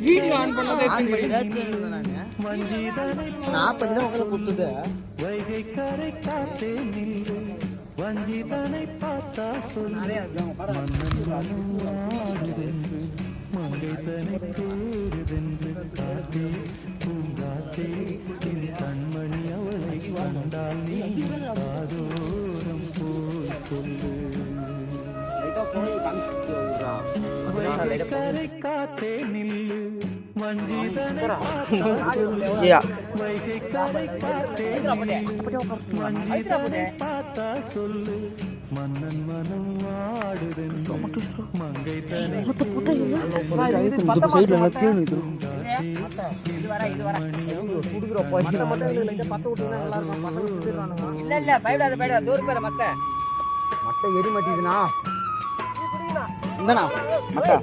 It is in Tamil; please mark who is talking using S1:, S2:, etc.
S1: வீடியோ ஆன் பண்ணதே
S2: நான் பண்ணி உங்களை கொடுத்தது
S3: வைகை கரை காத்தே நில்லு வஞ்சிதனை பார்த்தா சொல்லு மங்கை தனை தேடுதென்று காத்தே பூங்காத்தே என் கண்மணி அவளை கண்டால் நீ காதோரம் போய் சொல்லு வைகை கரை காத்தே நில்லு வஞ்சிதனை வைகை கரை காத்தே வஞ்சிதனை பார்த்தா சொல்லு மன்னன் மனம் ஆடுதென்று மங்கை தனை
S2: மட்டை எரி மாட்டேங்குதுண்ணா இந்தண்ணா மக்கா